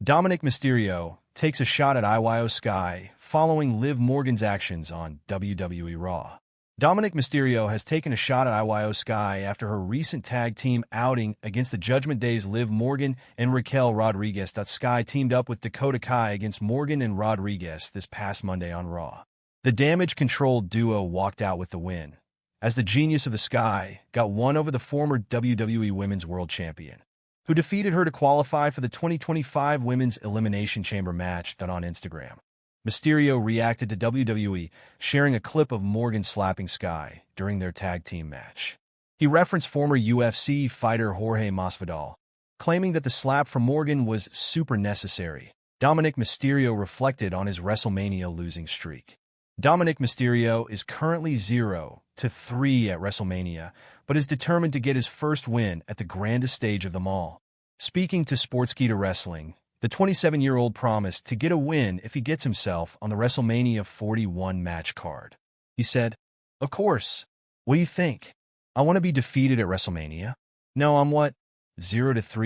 Dominik Mysterio takes a shot at Io Sky following Liv Morgan's actions on WWE Raw. Dominik Mysterio has taken a shot at Io Sky after her recent tag team outing against the Judgment Day's Liv Morgan and Raquel Rodriguez. Sky teamed up with Dakota Kai against Morgan and Rodriguez this past Monday on Raw. The damage-controlled duo walked out with the win, as the Genius of the Sky got one over the former WWE Women's World Champion, who defeated her to qualify for the 2025 Women's Elimination Chamber match done on Instagram. Mysterio reacted to WWE, sharing a clip of Morgan slapping Sky during their tag team match. He referenced former UFC fighter Jorge Masvidal, claiming that the slap from Morgan was super necessary. Dominik Mysterio reflected on his WrestleMania losing streak. Dominik Mysterio is currently 0-3 at WrestleMania, but is determined to get his first win at the grandest stage of them all. Speaking to Sportskeeda Wrestling, the 27-year-old promised to get a win if he gets himself on the WrestleMania 41 match card. He said, "Of course. What do you think? I want to be defeated at WrestleMania? No, I'm 0-3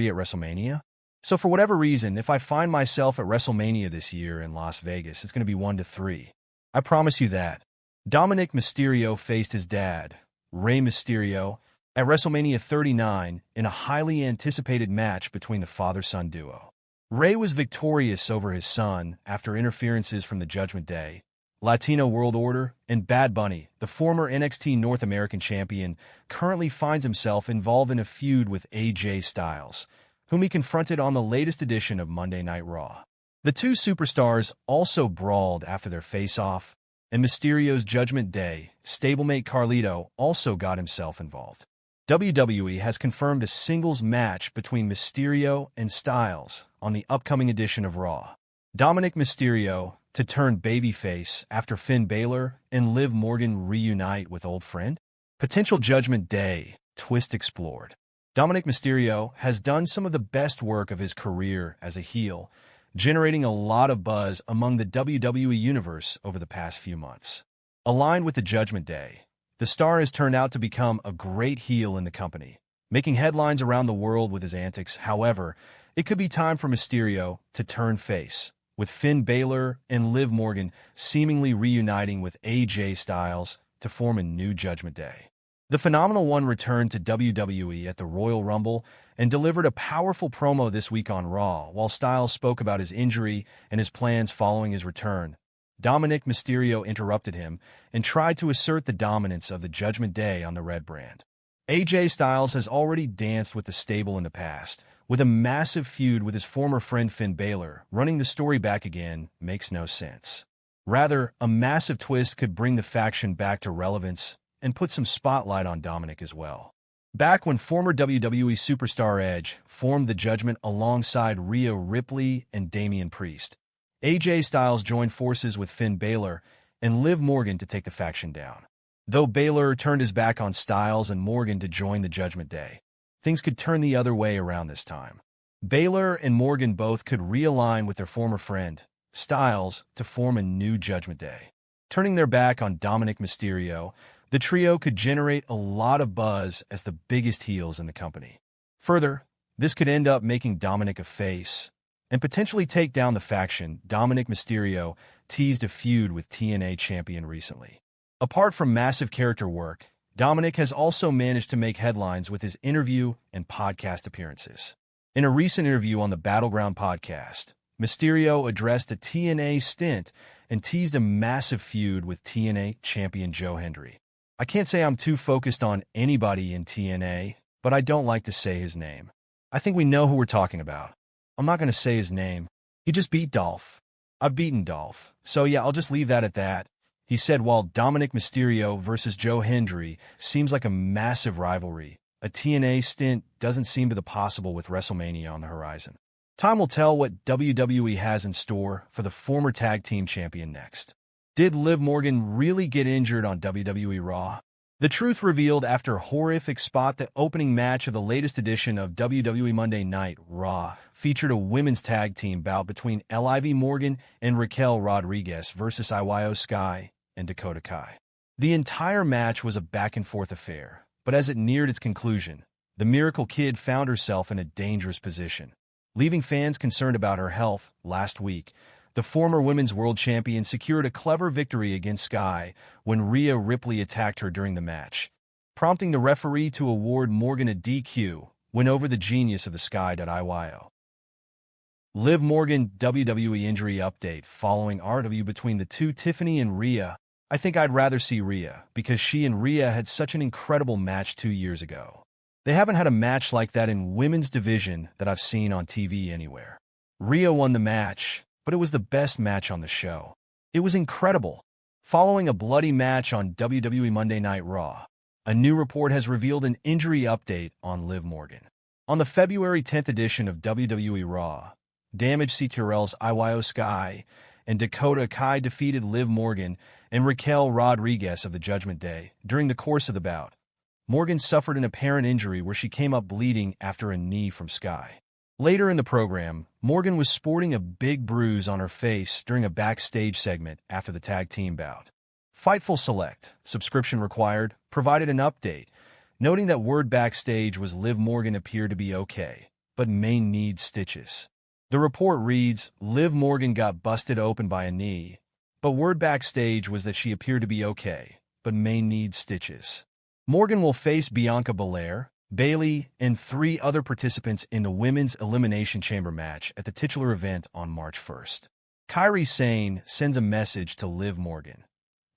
at WrestleMania? So for whatever reason, if I find myself at WrestleMania this year in Las Vegas, it's going to be 1-3. I promise you that." Dominik Mysterio faced his dad, Rey Mysterio, at WrestleMania 39 in a highly anticipated match between the father-son duo. Rey was victorious over his son after interferences from the Judgment Day, Latino World Order, and Bad Bunny. The former NXT North American champion currently finds himself involved in a feud with AJ Styles, whom he confronted on the latest edition of Monday Night Raw. The two superstars also brawled after their face-off, and Mysterio's Judgment Day stablemate Carlito also got himself involved. WWE has confirmed a singles match between Mysterio and Styles on the upcoming edition of Raw. Dominik Mysterio to turn babyface after Finn Balor and Liv Morgan reunite with old friend? Potential Judgment Day twist explored. Dominik Mysterio has done some of the best work of his career as a heel, generating a lot of buzz among the WWE Universe over the past few months. Aligned with the Judgment Day, the star has turned out to become a great heel in the company, making headlines around the world with his antics. However, it could be time for Mysterio to turn face, with Finn Balor and Liv Morgan seemingly reuniting with AJ Styles to form a new Judgment Day. The Phenomenal One returned to WWE at the Royal Rumble and delivered a powerful promo this week on Raw, while Styles spoke about his injury and his plans following his return. Dominik Mysterio interrupted him and tried to assert the dominance of the Judgment Day on the Red brand. AJ Styles has already danced with the stable in the past, with a massive feud with his former friend Finn Balor. Running the story back again makes no sense. Rather, a massive twist could bring the faction back to relevance and put some spotlight on Dominik as well. Back when former WWE superstar Edge formed the Judgment alongside Rhea Ripley and Damian Priest, AJ Styles joined forces with Finn Balor and Liv Morgan to take the faction down. Though Balor turned his back on Styles and Morgan to join the Judgment Day, things could turn the other way around this time. Balor and Morgan both could realign with their former friend, Styles, to form a new Judgment Day. Turning their back on Dominik Mysterio, the trio could generate a lot of buzz as the biggest heels in the company. Further, this could end up making Dominik a face and potentially take down the faction. Dominik Mysterio teased a feud with TNA champion recently. Apart from massive character work, Dominik has also managed to make headlines with his interview and podcast appearances. In a recent interview on the Battleground podcast, Mysterio addressed a TNA stint and teased a massive feud with TNA champion Joe Hendry. "I can't say I'm too focused on anybody in TNA, but I don't like to say his name. I think we know who we're talking about. I'm not going to say his name. He just beat Dolph. I've beaten Dolph. So yeah, I'll just leave that at that," he said. While Dominik Mysterio versus Joe Hendry seems like a massive rivalry, a TNA stint doesn't seem to the possible with WrestleMania on the horizon. Time will tell what WWE has in store for the former tag team champion next. Did Liv Morgan really get injured on WWE Raw? The truth revealed after a horrific spot. The opening match of the latest edition of WWE Monday Night Raw featured a women's tag team bout between Liv Morgan and Raquel Rodriguez versus Io Sky and Dakota Kai. The entire match was a back-and-forth affair, but as it neared its conclusion, the Miracle Kid found herself in a dangerous position. leaving fans concerned about her health. Last week, the former women's world champion secured a clever victory against Sky when Rhea Ripley attacked her during the match, prompting the referee to award Morgan a DQ, win over the genius of the Sky.iyo. Liv Morgan WWE injury update following RW between the two. Tiffany and Rhea. I think I'd rather see Rhea, because she and Rhea had such an incredible match 2 years ago. They haven't had a match like that in women's division that I've seen on TV anywhere. Rhea won the match, but it was the best match on the show. It was incredible. Following a bloody match on WWE Monday Night Raw, a new report has revealed an injury update on Liv Morgan. On the February 10th edition of WWE Raw, Damage CTRL's Iyo Sky and Dakota Kai defeated Liv Morgan and Raquel Rodriguez of the Judgment Day. During the course of the bout, Morgan suffered an apparent injury where she came up bleeding after a knee from Sky. Later in the program, Morgan was sporting a big bruise on her face during a backstage segment after the tag team bout. Fightful Select, subscription required, provided an update, noting that word backstage was Liv Morgan appeared to be okay, but may need stitches. The report reads, Liv Morgan got busted open by a knee, but word backstage was that she appeared to be okay, but may need stitches. Morgan will face Bianca Belair, Bayley, and 3 other participants in the Women's Elimination Chamber match at the titular event on March 1st. Kairi Sane sends a message to Liv Morgan.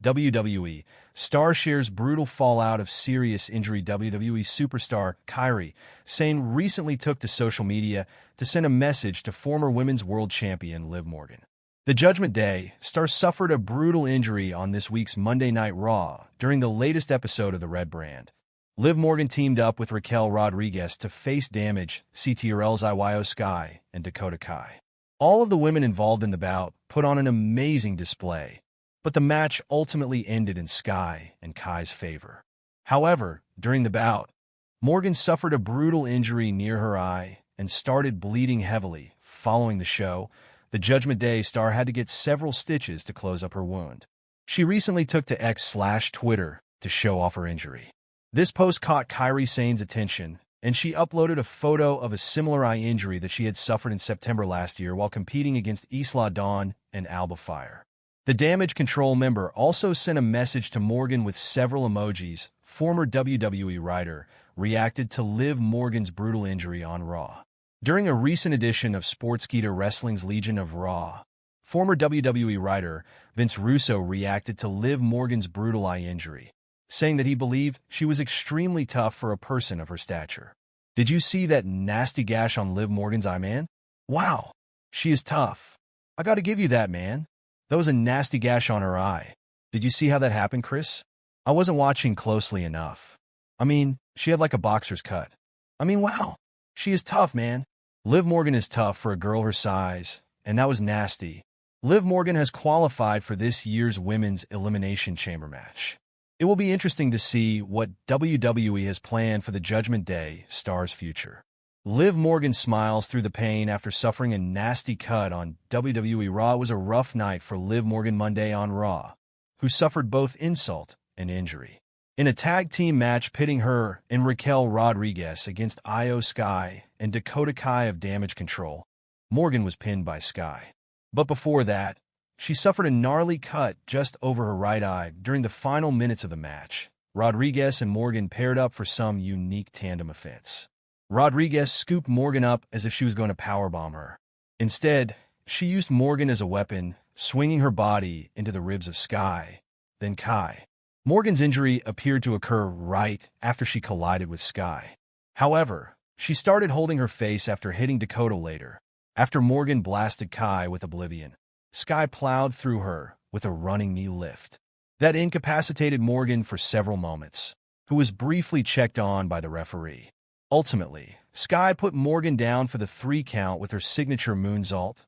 WWE star shares brutal fallout of serious injury. WWE superstar Kairi Sane recently took to social media to send a message to former women's world champion Liv Morgan. The Judgment Day star suffered a brutal injury on this week's Monday Night Raw during the latest episode of the Red Brand. Liv Morgan teamed up with Raquel Rodriguez to face Damage, CTRL's Iyo Sky, and Dakota Kai. All of the women involved in the bout put on an amazing display, but the match ultimately ended in Sky and Kai's favor. However, during the bout, Morgan suffered a brutal injury near her eye and started bleeding heavily. Following the show, the Judgment Day star had to get several stitches to close up her wound. She recently took to X/Twitter to show off her injury. This post caught Kairi Sane's attention, and she uploaded a photo of a similar eye injury that she had suffered in September last year while competing against Isla Dawn and Alba Fire. The Damage Control member also sent a message to Morgan with several emojis. Former WWE writer reacted to Liv Morgan's brutal injury on Raw. During a recent edition of Sportskeeda Wrestling's Legion of Raw, former WWE writer Vince Russo reacted to Liv Morgan's brutal eye injury, saying that he believed she was extremely tough for a person of her stature. Did you see that nasty gash on Liv Morgan's eye, man? Wow, she is tough. I gotta give you that, man. That was a nasty gash on her eye. Did you see how that happened, Chris? I wasn't watching closely enough. I mean, she had like a boxer's cut. I mean, wow. She is tough, man. Liv Morgan is tough for a girl her size, and that was nasty. Liv Morgan has qualified for this year's Women's Elimination Chamber match. It will be interesting to see what WWE has planned for the Judgment Day star's future. Liv Morgan smiles through the pain after suffering a nasty cut on WWE Raw. It was a rough night for Liv Morgan Monday on Raw, who suffered both insult and injury. In a tag team match pitting her and Raquel Rodriguez against Iyo Sky and Dakota Kai of Damage Control, Morgan was pinned by Sky. But before that, she suffered a gnarly cut just over her right eye during the final minutes of the match. Rodriguez and Morgan paired up for some unique tandem offense. Rodriguez scooped Morgan up as if she was going to powerbomb her. Instead, she used Morgan as a weapon, swinging her body into the ribs of Sky, then Kai. Morgan's injury appeared to occur right after she collided with Sky. However, she started holding her face after hitting Dakota later. After Morgan blasted Kai with Oblivion, Sky plowed through her with a running knee lift. That incapacitated Morgan for several moments, who was briefly checked on by the referee. Ultimately, Sky put Morgan down for the 3 count with her signature moonsault.